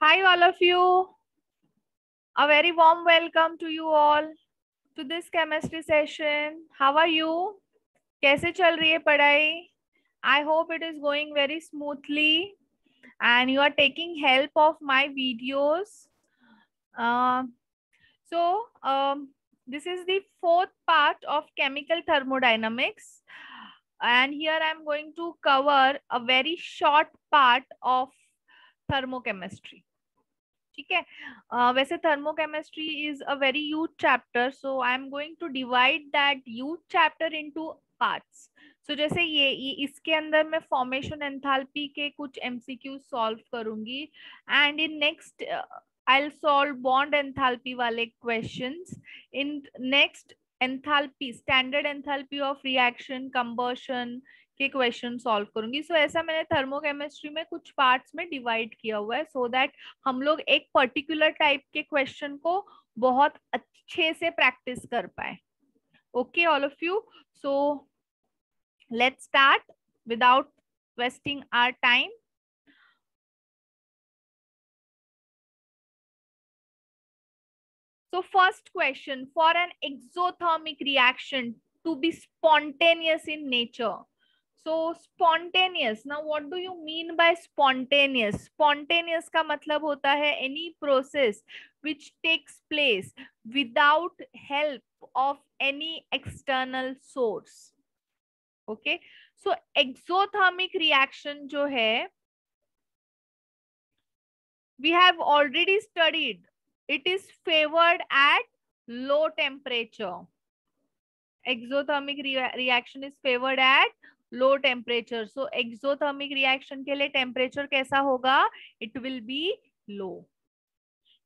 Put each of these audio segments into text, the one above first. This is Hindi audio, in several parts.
Hi, all of you. A very warm welcome to you all to this chemistry session. How are you? कैसे चल रही है पढ़ाई? I hope it is going very smoothly and you are taking help of my videos. Uh, so, this is the fourth part of chemical thermodynamics. And here I am going to cover a very short part of thermochemistry. ठीक है. वैसे thermochemistry is a very huge chapter, so I am going to divide that huge chapter into parts. So जैसे ये इसके अंदर मैं formation enthalpy के कुछ MCQ solve करूंगी and in next I'll solve bond enthalpy वाले questions. In next enthalpy, standard enthalpy of reaction, combustion के क्वेश्चन सॉल्व करूंगी. सो ऐसा मैंने थर्मोकेमिस्ट्री में कुछ पार्ट्स में डिवाइड किया हुआ है सो दैट हम लोग एक पर्टिकुलर टाइप के क्वेश्चन को बहुत अच्छे से प्रैक्टिस कर पाए. Okay all of you. So let's start without wasting our time. So first question, for an exothermic reaction to be spontaneous in nature. So spontaneous, now what do you mean by spontaneous? Spontaneous का मतलब होता है any process which takes place without help of any external source. Okay, so exothermic reaction जो है we have already studied, it is favored at low temperature. Exothermic reaction is favored at low temperature. So exothermic reaction के लिए temperature कैसा होगा? It will be low.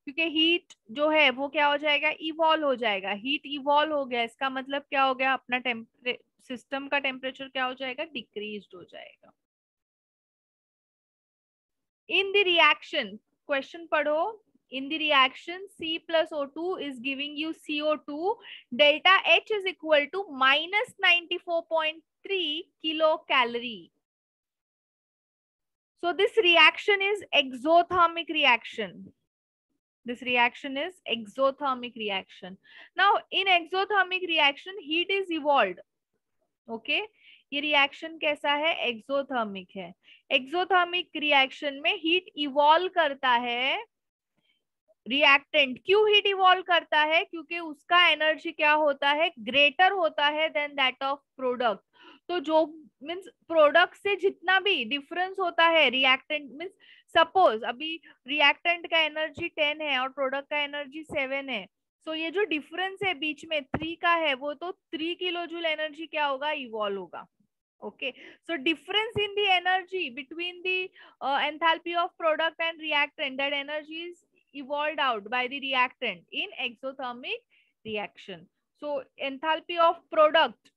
क्योंकि हीट जो है वो क्या हो जाएगा? इवॉल्व हो जाएगा. हीट इवॉल्व हो गया, इसका मतलब क्या हो गया? अपना सिस्टम का टेम्परेचर क्या हो जाएगा? डिक्रीज्ड हो जाएगा. इन द रिएक्शन, क्वेश्चन पढ़ो. In the reaction, C plus O2 is giving you CO2. Delta H is equal to minus 94.3 kilocalorie. So this reaction is exothermic reaction. This reaction is exothermic reaction. Now, in exothermic reaction, heat is evolved. Okay? ये रिएक्शन कैसा है? एक्सोथर्मिक है. एक्सोथर्मिक रिएक्शन में हीट इवॉल्व करता है. रिएक्टेंट क्यों हीट इवॉल्व करता है? क्योंकि उसका एनर्जी क्या होता है? ग्रेटर होता है देन दैट ऑफ प्रोडक्ट. तो जो मीन्स प्रोडक्ट से जितना भी डिफरेंस होता है रिएक्टेंट मीन्स सपोज अभी रिएक्टेंट का एनर्जी 10 है और प्रोडक्ट का एनर्जी 7 है. सो ये जो डिफरेंस है बीच में 3 का है, वो तो 3 किलो जूल एनर्जी क्या होगा? इवॉल्व होगा. Okay, so difference in the energy between the enthalpy of product and reactant, that energy is evolved out by the reactant in exothermic reaction. So enthalpy of product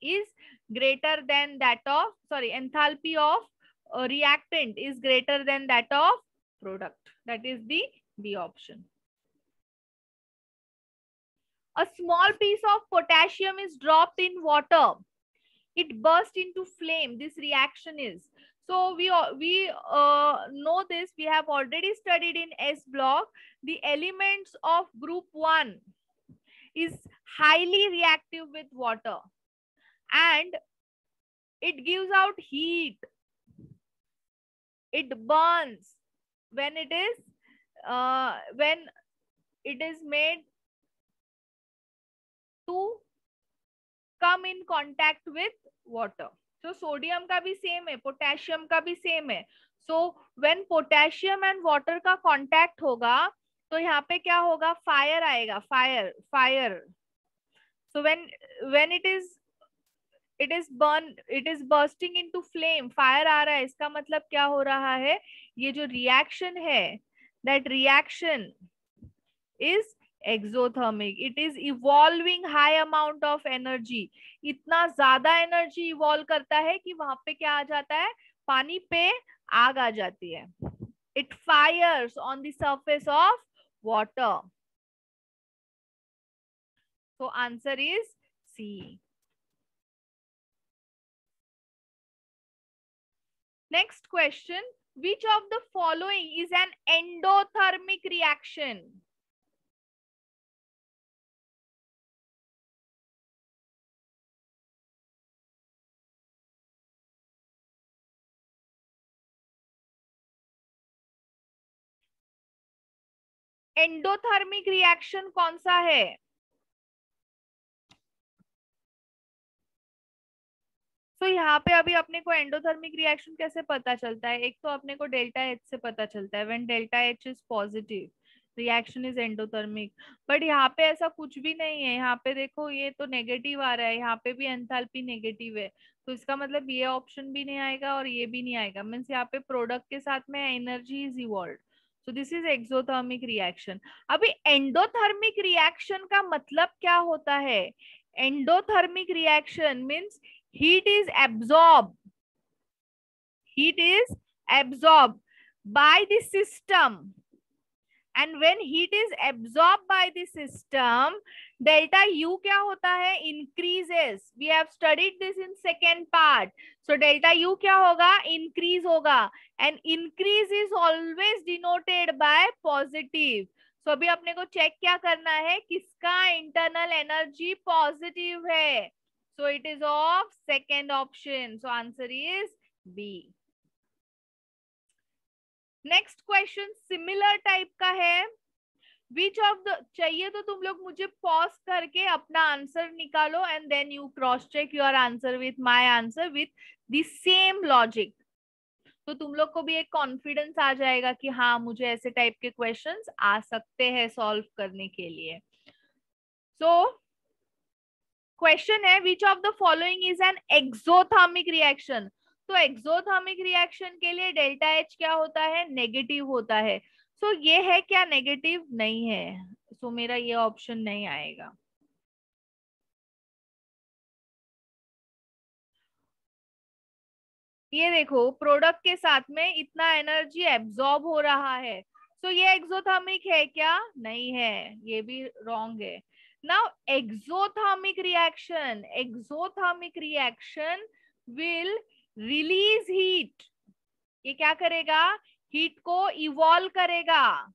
is greater than that of, sorry, enthalpy of reactant is greater than that of product. That is the B option. A small piece of potassium is dropped in water. It bursts into flame. This reaction is. So we know this. We have already studied in S block. The elements of group 1 is highly reactive with water and it gives out heat. It burns when it is made to come in contact with water. So sodium का भी सेम है, पोटेशियम का भी सेम है. So when potassium and water का contact होगा तो यहाँ पे क्या होगा? फायर आएगा. Fire. So when it is bursting into flame, fire आ रहा है, इसका मतलब क्या हो रहा है? ये जो रिएक्शन है, that reaction is exothermic. It is evolving high amount of energy. इतना ज्यादा एनर्जी इवॉल्व करता है कि वहां पे क्या आ जाता है? पानी पे आग आ जाती है. It fires on the surface of water. So answer is C. Next question. Which of the following is an endothermic reaction? Endothermic reaction कौन सा है? तो यहाँ पे अभी अपने को एंडोथर्मिक रिएक्शन कैसे पता चलता है? एक तो अपने को डेल्टा एच से पता चलता है, when delta H is positive reaction is endothermic. But यहाँ पे ऐसा कुछ भी नहीं है। यहाँ पे देखो, ये तो नेगेटिव आ रहा है, यहाँ पे भी एंथैल्पी नेगेटिव है, तो इसका मतलब ये ऑप्शन भी नहीं आएगा और ये भी नहीं आएगा। मीन्स यहाँ पे प्रोडक्ट के साथ में energy is evolve, so this is exothermic reaction. अभी एंडोथर्मिक रिएक्शन का मतलब क्या होता है? Endothermic reaction means heat is absorbed by the system, and when heat is absorbed by the system, delta U क्या होता है? increases. We have studied this in second part. So delta U क्या होगा? increase होगा, and increase is always denoted by positive. So अभी अपने को चेक क्या करना है? किसका internal energy positive है? So it is of second option. So answer is B. Next question similar type का है। विच ऑफ द, चाहिए तो तुम लोग मुझे पॉज करके अपना आंसर निकालो and then you cross check your answer with my answer with the same logic. तो तुम लोग को भी एक कॉन्फिडेंस आ जाएगा कि हाँ, मुझे ऐसे टाइप के क्वेश्चंस आ सकते हैं सॉल्व करने के लिए। सो क्वेश्चन है, विच of the following is an exothermic reaction. तो एक्सोथर्मिक रिएक्शन के लिए डेल्टा एच क्या होता है? नेगेटिव होता है। सो ये है क्या? नेगेटिव नहीं है, सो मेरा ये ऑप्शन नहीं आएगा। ये देखो, प्रोडक्ट के साथ में इतना एनर्जी एब्जॉर्ब हो रहा है, सो ये एक्सोथर्मिक है क्या? नहीं है, ये भी रॉन्ग है। Now exothermic reaction will release heat. ये क्या करेगा? हीट को इवॉल्व करेगा।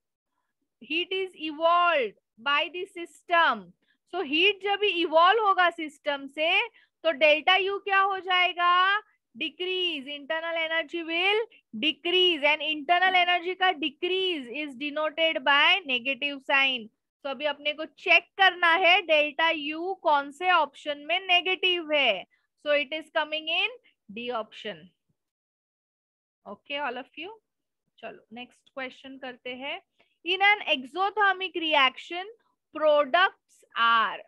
Heat is evolve by the system. So heat जब इवॉल्व होगा सिस्टम से, तो डेल्टा यू क्या हो जाएगा? Decrease. Internal energy will decrease, and internal energy का decrease is denoted by negative sign. तो अभी अपने को चेक करना है डेल्टा यू कौन से ऑप्शन में नेगेटिव है। So it is coming in D option. Okay all of you. चलो नेक्स्ट क्वेश्चन करते हैं। In an exothermic reaction products are,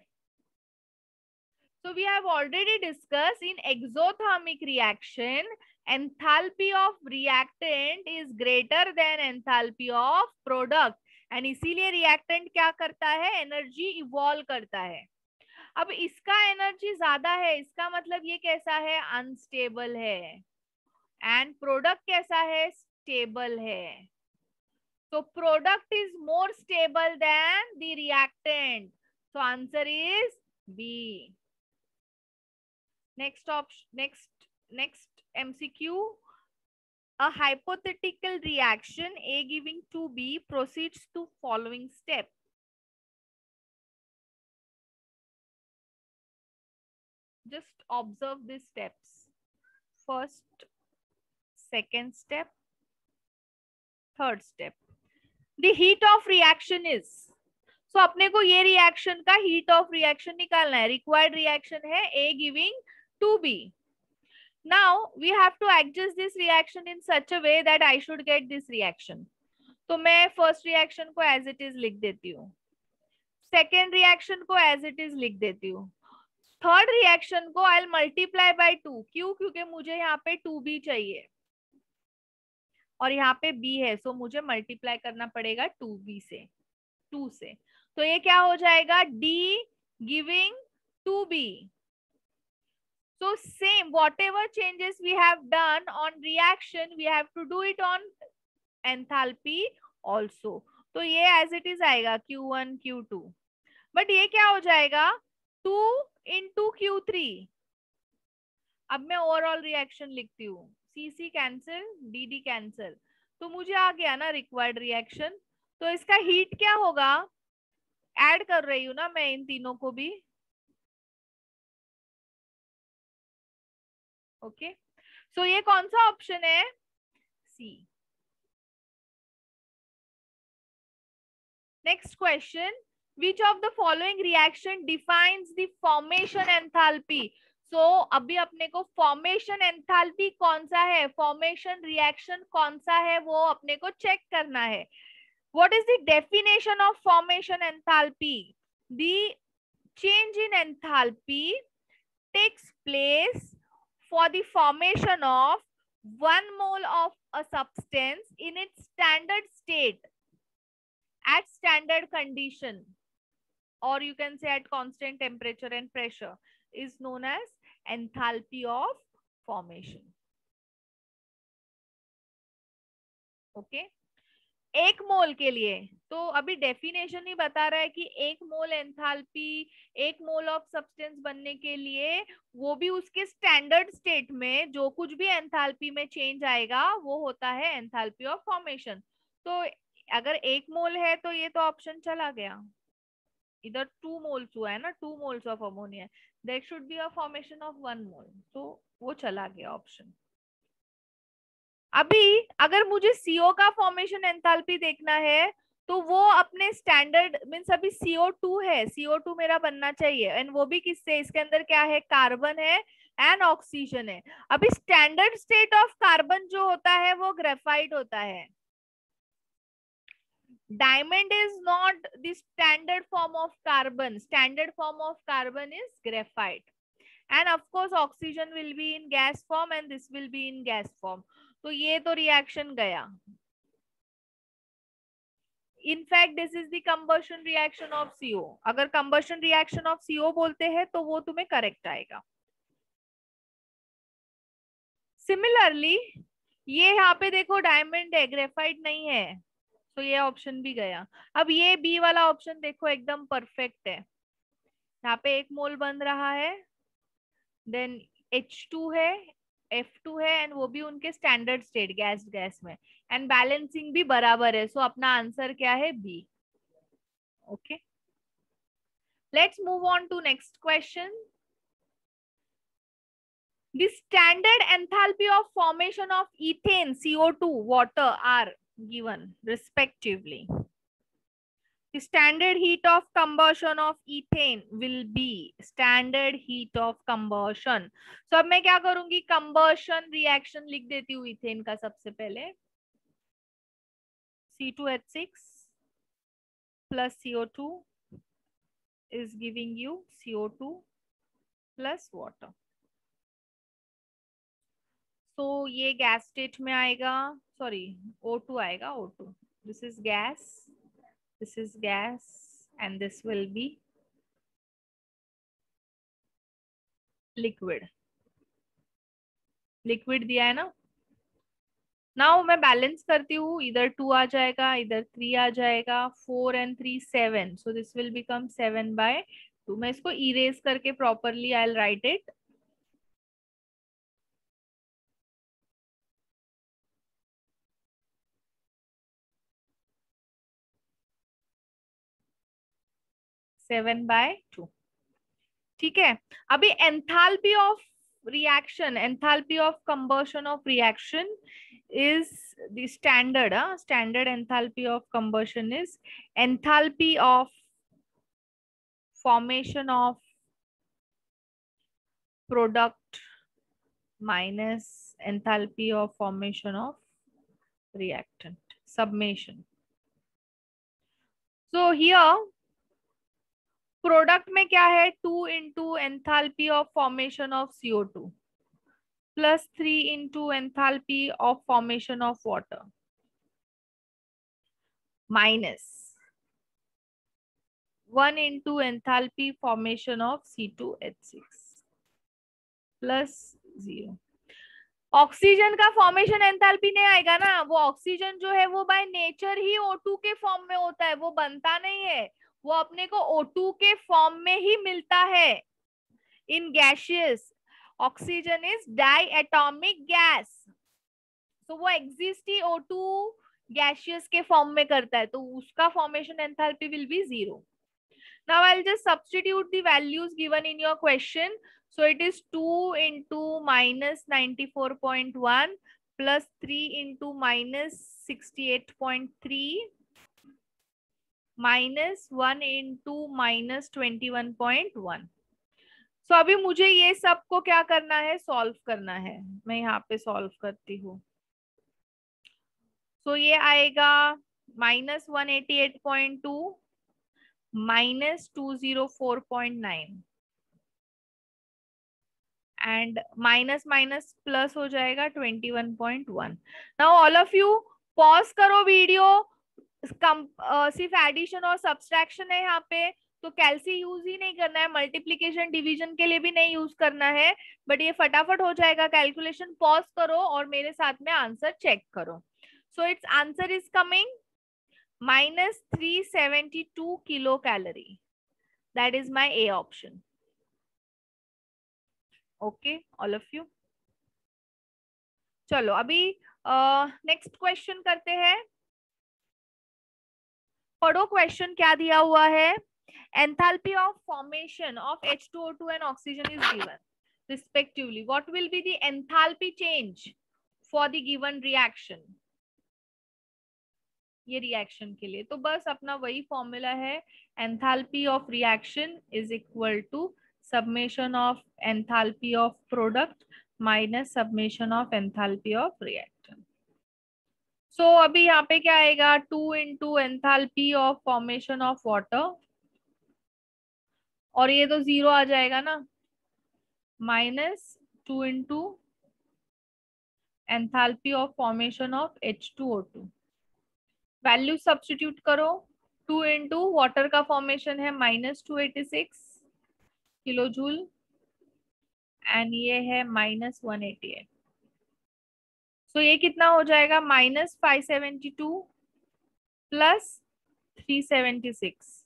so we have already discussed in exothermic reaction enthalpy of reactant is greater than enthalpy of product, and इसीलिए reactant क्या करता है? एनर्जी इवॉल्व करता है। अब इसका एनर्जी ज्यादा है, इसका मतलब ये कैसा है? अनस्टेबल है, एंड प्रोडक्ट कैसा है? स्टेबल है। So product is more stable than the reactant. So answer is B. Next option, next MCQ. A hypothetical reaction A giving to B proceeds to following step. Just observe these steps. First, second step, third step. The heat of reaction is, so अपने को ये रिएक्शन का हीट ऑफ रिएक्शन निकालना है। रिक्वायर्ड रिएक्शन है A giving to B. Now we have to adjust this reaction in such a way that I should get this reaction. तो मैं फर्स्ट रिएक्शन को एज इट इज लिख देती हूँ, सेकेंड रिएक्शन को एज इट इज लिख देती हूँ, थर्ड रिएक्शन को आई मल्टीप्लाई बाय 2। क्यों? क्योंकि मुझे यहाँ पे 2B चाहिए और यहाँ पे B है, सो मुझे मल्टीप्लाई करना पड़ेगा 2B से, 2 से। तो ये क्या हो जाएगा? D giving 2B. So same, whatever changes we have done on reaction, we have to do it on enthalpy also. तो ये as it is आएगा Q1 Q2, बट ये क्या हो जाएगा? 2 into Q3। अब मैं ओवरऑल रिएक्शन लिखती हूँ, CC कैंसिल, DD कैंसिल, तो मुझे आ गया ना रिक्वायर्ड रिएक्शन। तो इसका हीट क्या होगा, ऐड कर रही हूं ना मैं इन तीनों को भी। ओके, सो ये कौन सा ऑप्शन है, C. Next question, which of the following reaction defines the formation enthalpy. So अभी अपने को फॉर्मेशन एंथैल्पी कौन सा है, फॉर्मेशन रिएक्शन कौन सा है, वो अपने को चेक करना है। What is the definition of formation enthalpy? The change in enthalpy takes place for the formation of 1 mole of a substance in its standard state at standard condition, or you can say at constant temperature and pressure, is known as enthalpy of formation. Okay. एक मोल के लिए, तो अभी डेफिनेशन ही बता रहा है कि एक मोल एंथैल्पी, एक मोल ऑफ सब्सटेंस बनने के लिए, वो भी उसके स्टैंडर्ड स्टेट में जो कुछ भी एंथैल्पी में चेंज आएगा वो होता है एंथैल्पी ऑफ फॉर्मेशन। तो अगर एक मोल है तो ये तो ऑप्शन चला गया, इधर 2 मोल्स हुआ है ना, 2 moles of ammonia, that should be a formation of 1 मोल, तो वो चला गया ऑप्शन। अभी अगर मुझे CO का फॉर्मेशन एंथैल्पी देखना है तो वो अपने स्टैंडर्ड मींस अभी CO2 है, CO2 मेरा बनना चाहिए, एंड वो भी किससे, इसके अंदर क्या है, कार्बन है एंड ऑक्सीजन है। अभी स्टैंडर्ड स्टेट ऑफ कार्बन जो होता है वो ग्रेफाइट होता है। Diamond is not the standard form of carbon, standard form of carbon is graphite, and of course oxygen will be in gas form and this will be in gas form। तो ये तो रिएक्शन गया। In fact this is the combustion reaction of CO। अगर कंबशन रिएक्शन ऑफ CO बोलते हैं तो वो तुम्हें करेक्ट आएगा। सिमिलरली ये यहाँ पे देखो डायमंड है, ग्रेफाइट नहीं है, तो ये ऑप्शन भी गया। अब ये बी वाला ऑप्शन देखो एकदम परफेक्ट है, यहाँ पे एक मोल बन रहा है, देन H2 है, F2 है, एंड वो भी उनके स्टैंडर्ड स्टेट गैस गैस में, एंड बैलेंसिंग भी बराबर है, सो अपना आंसर क्या है, B. Okay, let's move on to next question. The standard enthalpy of formation of ethane, CO2, water are given respectively. The standard heat of combustion of ethane will be standard heat of combustion. So अब मैं क्या करूंगी, combustion reaction लिख देती हूँ ethane का सबसे पहले, C2H6 plus CO2 is giving you CO2 plus water. तो ये गैस स्टेट में आएगा, सॉरी O2 आएगा, O2, this is gas, this is gas and this will be liquid। Liquid दिया है ना। नाउ मैं बैलेंस करती हूँ, इधर 2 आ जाएगा, इधर 3 आ जाएगा, 4 and 3 7, so this will become 7/2। मैं इसको इरेज करके properly I will write it, 7/2। ठीक है, अभी enthalpy of reaction, enthalpy of combustion of reaction is the standard standard enthalpy of combustion is enthalpy of formation of product minus enthalpy of formation of reactant, summation। so here product में क्या है, 2 into enthalpy of formation of CO2 plus 3 into enthalpy of formation of water minus 1 into enthalpy formation of C2H6 plus 0। Oxygen का फॉर्मेशन एंथैल्पी नहीं आएगा ना, वो ऑक्सीजन जो है वो बाय नेचर ही O2 के फॉर्म में होता है, वो बनता नहीं है, वो अपने को O2 के फॉर्म में ही मिलता है। In gaseous oxygen is diatomic gas, तो वो एग्जिस्ट ही O2 गैसियस के फॉर्म में करता है, तो उसका formation enthalpy will be 0. Now I'll just substitute the values given in your question. So it is 2 into minus 94.1 plus 3 into minus 68.3 minus 1 into minus 21.1. So अभी मुझे ये सब को क्या करना है, सॉल्व करना है. मैं यहाँ पे सॉल्व करती हूँ. So ये आएगा minus 188.2 minus 204.9 and minus minus plus हो जाएगा 21.1. Now all of you pause करो वीडियो. सिर्फ एडिशन और सब्सट्रैक्शन है यहाँ पे, तो कैल्सी यूज ही नहीं करना है, मल्टीप्लीकेशन डिवीजन के लिए भी नहीं यूज करना है, बट ये फटाफट हो जाएगा कैलकुलेशन. पॉज करो और मेरे साथ में आंसर चेक करो. So it's answer is coming minus 372 kilo calorie. That is my A option. Okay all of you. चलो अभी नेक्स्ट क्वेश्चन करते हैं. पढ़ो क्वेश्चन क्या दिया हुआ है. Enthalpy of formation of H2O2 and oxygen is given respectively. What will be the enthalpy change for the given reaction? ये रिएक्शन के लिए तो बस अपना वही फॉर्मूला है. Enthalpy of reaction is equal to summation of enthalpy of product minus summation of enthalpy of reaction. So अभी यहाँ पे क्या आएगा, 2 into enthalpy of formation of water, और ये तो 0 आ जाएगा ना, minus 2 into enthalpy of formation of H2O2. Value substitute करो. 2 इंटू वाटर का फॉर्मेशन है माइनस 286 किलो जूल एंड ये है माइनस 188. सो ये कितना हो जाएगा, minus 572 plus 376.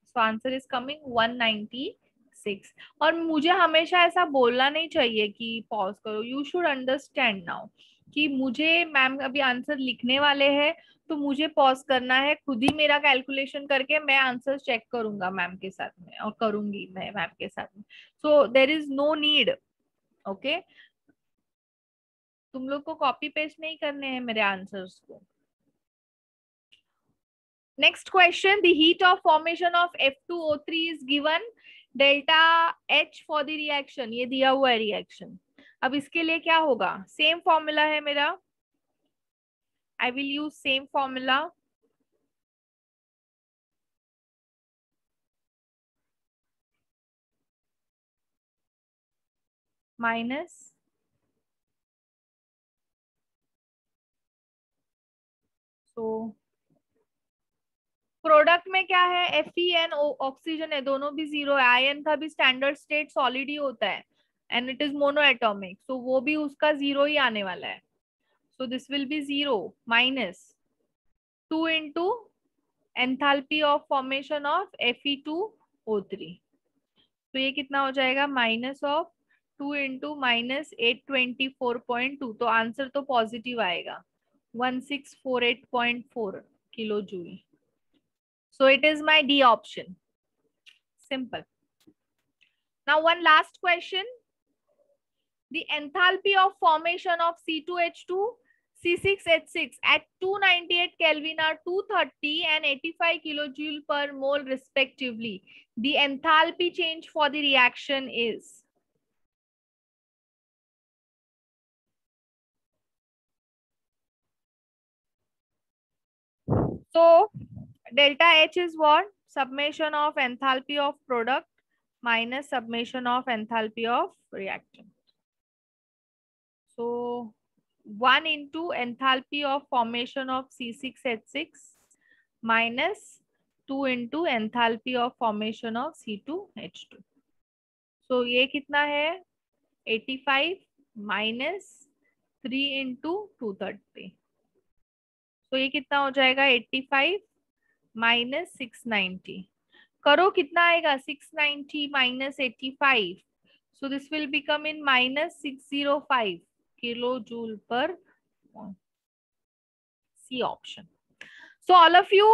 So answer is coming 196. और मुझे हमेशा ऐसा बोलना नहीं चाहिए कि पॉज करो. यू शुड अंडरस्टैंड नाउ कि मुझे मैम अभी आंसर लिखने वाले हैं, तो मुझे पॉज करना है. खुद ही मेरा कैलकुलेशन करके मैं आंसर चेक करूंगा मैम के साथ में, और करूंगी मैं मैम के साथ में. So there is no need. Okay, तुम लोग को कॉपी पेस्ट नहीं करने हैं मेरे आंसर्स को. Next question. The heat of formation of F2O3 is given delta H for the reaction. ये दिया हुआ है रिएक्शन. अब इसके लिए क्या होगा, सेम फॉर्मूला है मेरा. I will use same formula. Minus तो प्रोडक्ट में क्या है, Fe ऑक्सीजन है, दोनों भी 0 है. आयन का भी स्टैंडर्ड स्टेट सॉलिड ही होता है and it is mono atomic, so वो भी उसका 0 ही आने वाला है. So this will be 0 minus 2 into enthalpy of formation of Fe2O3. तो ये कितना हो जाएगा, माइनस ऑफ 2 इंटू माइनस 824.2. तो आंसर तो पॉजिटिव आएगा, 1648.4 kilo joule. So it is my D option. Simple. Now one last question. The enthalpy of formation of C2H2, C6H6 at 298 Kelvin are 230 and 85 kilojoule per mole respectively. The enthalpy change for the reaction is? So delta H is what? Summation of enthalpy of product minus summation of enthalpy of reactant. So 1 into enthalpy of formation of C6H6 minus 2 into enthalpy of formation of C2H2. So ये कितना है, 85 minus 3 into 230. तो ये कितना हो जाएगा, 85 माइनस 690. करो कितना आएगा, 690 minus 85. So this will become in minus 605 kilojoule per C option. So all of you,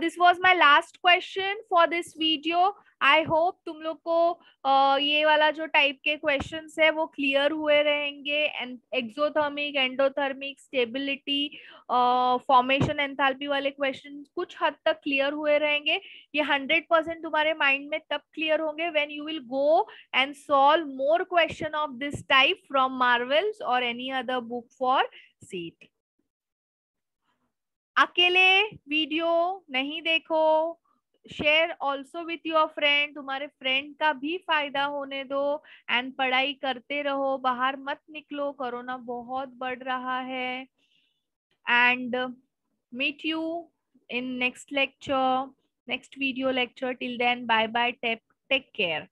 this was my last question for this video. I hope तुम लोग को ये वाला जो टाइप के क्वेश्चंस है वो क्लियर हुए रहेंगे. And exothermic, endothermic, stability, formation, enthalpy वाले क्वेश्चन कुछ हद तक क्लियर हुए रहेंगे. ये 100% तुम्हारे माइंड में तब क्लियर होंगे when you will go and solve more question of this type from Marvels और any other book for seat. अकेले वीडियो नहीं देखो, share also with your friend. तुम्हारे फ्रेंड का भी फायदा होने दो एंड पढ़ाई करते रहो. बाहर मत निकलो, कोरोना बहुत बढ़ रहा है. And meet you in next lecture, next video lecture. Till then, bye bye, take care.